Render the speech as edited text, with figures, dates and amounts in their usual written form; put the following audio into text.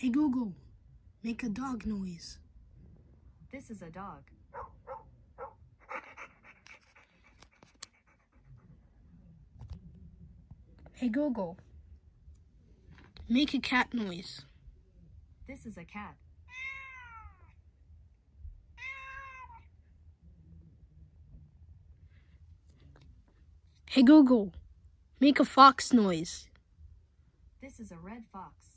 Hey Google, make a dog noise. This is a dog. Hey Google, make a cat noise. This is a cat. Hey Google, make a fox noise. This is a red fox.